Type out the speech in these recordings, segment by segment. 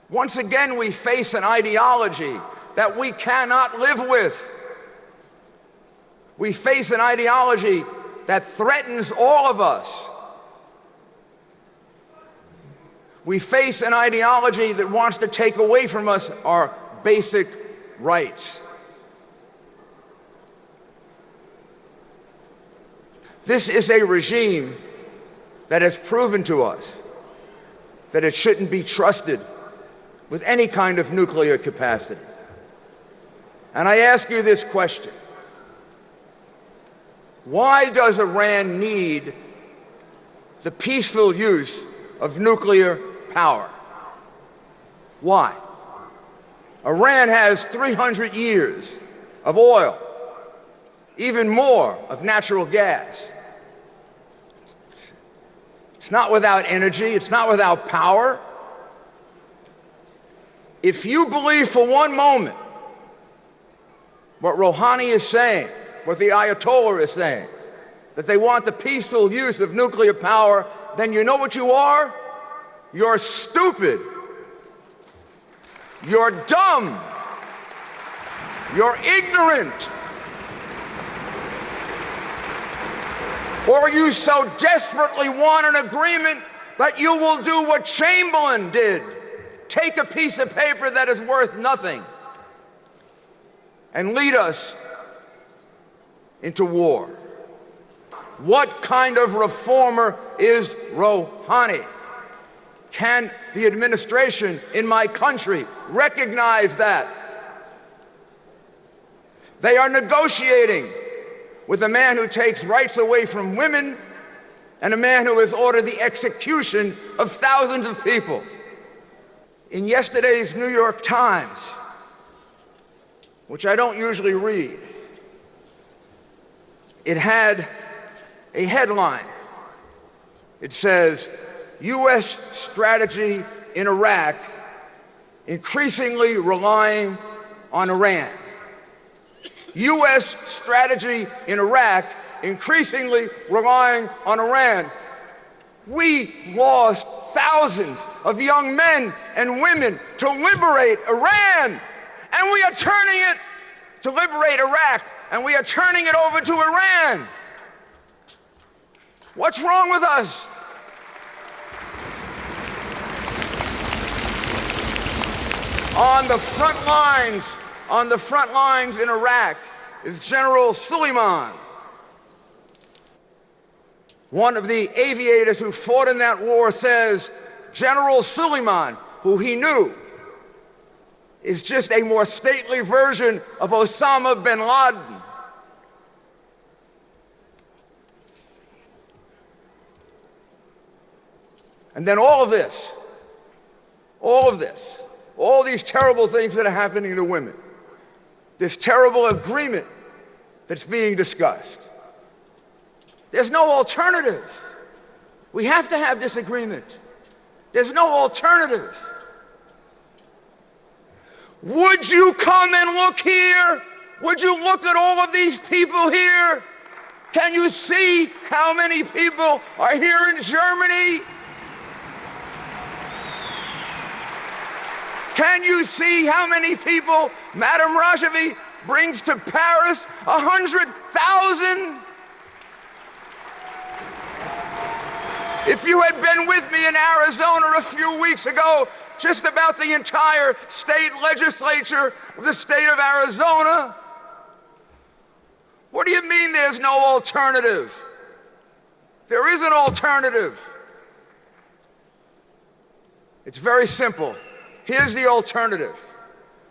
Once again, we face an ideology that we cannot live with. We face an ideology that threatens all of us. We face an ideology that wants to take away from us our basic rights. This is a regime that has proven to us that it shouldn't be trusted with any kind of nuclear capacity. And I ask you this question: why does Iran need the peaceful use of nuclear power? Why? Iran has 300 years of oil, even more of natural gas. It's not without energy, it's not without power. If you believe for one moment what Rohani is saying, what the Ayatollah is saying, that they want the peaceful use of nuclear power, then you know what you are? You're stupid. You're dumb. You're ignorant. Or you so desperately want an agreement that you will do what Chamberlain did. Take a piece of paper that is worth nothing and lead us into war. What kind of reformer is Rohani? Can the administration in my country recognize that? They are negotiating with a man who takes rights away from women and a man who has ordered the execution of thousands of people. In yesterday's New York Times, which I don't usually read, it had a headline. It says, U.S. strategy in Iraq increasingly relying on Iran. U.S. strategy in Iraq increasingly relying on Iran. We lost thousands of young men and women to liberate Iran, and we are turning it to liberate Iraq, and we are turning it over to Iran. What's wrong with us? On the front lines in Iraq is General Suleiman, one of the aviators who fought in that war. Says General Suleiman, who he knew, is just a more stately version of Osama bin Laden. And then all these terrible things that are happening to women, this terrible agreement that's being discussed. There's no alternative. We have to have this agreement. There's no alternative. Would you come and look here? Would you look at all of these people here? Can you see how many people are here in Germany? Can you see how many people Madame Rajavi brings to Paris? 100,000? If you had been with me in Arizona a few weeks ago, just about the entire state legislature of the state of Arizona, what do you mean there's no alternative? There is an alternative. It's very simple. Here's the alternative: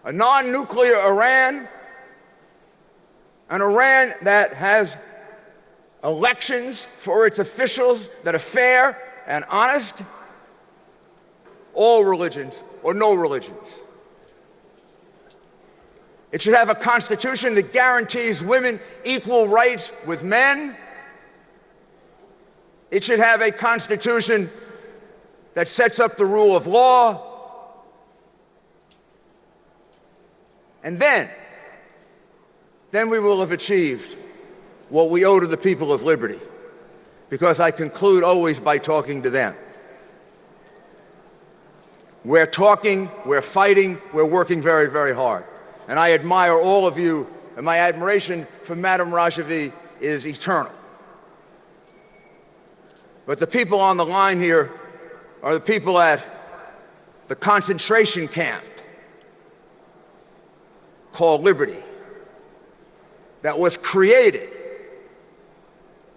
a non-nuclear Iran, an Iran that has elections for its officials that are fair and honest, all religions or no religions. It should have a constitution that guarantees women equal rights with men. It should have a constitution that sets up the rule of law. And then we will have achieved what we owe to the people of liberty, because I conclude always by talking to them. We're talking, we're fighting, we're working very, very hard. And I admire all of you, and my admiration for Madame Rajavi is eternal. But the people on the line here are the people at the concentration camp called Liberty, that was created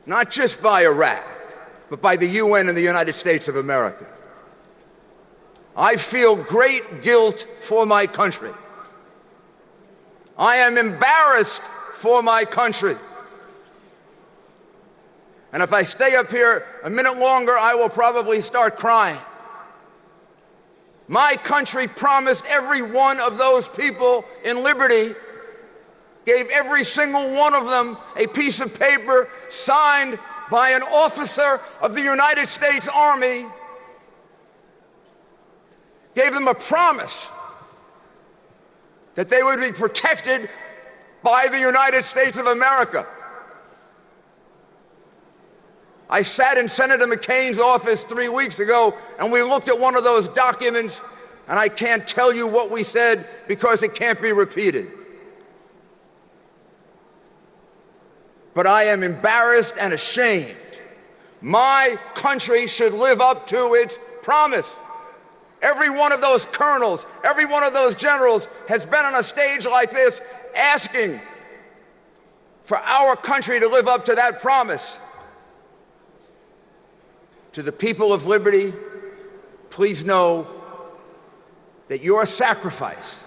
not just by Iraq, but by the UN and the United States of America. I feel great guilt for my country. I am embarrassed for my country. And if I stay up here a minute longer, I will probably start crying. My country promised every one of those people in Liberty, gave every single one of them a piece of paper signed by an officer of the United States Army, gave them a promise that they would be protected by the United States of America. I sat in Senator McCain's office 3 weeks ago, and we looked at one of those documents, and I can't tell you what we said because it can't be repeated. But I am embarrassed and ashamed. My country should live up to its promise. Every one of those colonels, every one of those generals has been on a stage like this asking for our country to live up to that promise. To the people of Liberty, please know that your sacrifice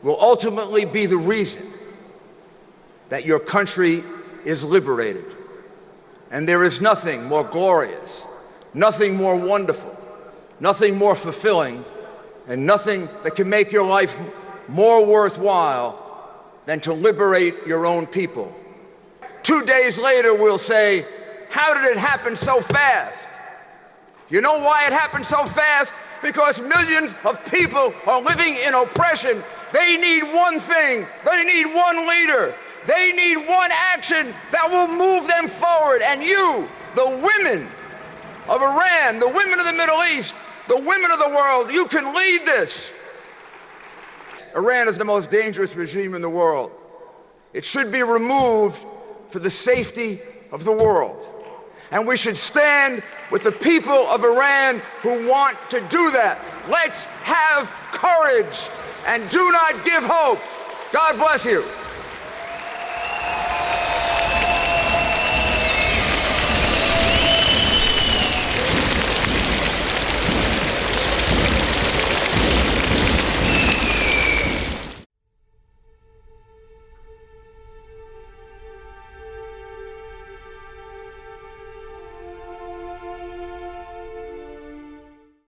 will ultimately be the reason that your country is liberated. And there is nothing more glorious, nothing more wonderful, nothing more fulfilling, and nothing that can make your life more worthwhile than to liberate your own people. 2 days later, we'll say, how did it happen so fast? You know why it happened so fast? Because millions of people are living in oppression. They need one thing. They need one leader. They need one action that will move them forward. And you, the women of Iran, the women of the Middle East, the women of the world, you can lead this. Iran is the most dangerous regime in the world. It should be removed for the safety of the world. And we should stand with the people of Iran who want to do that. Let's have courage and do not give hope. God bless you.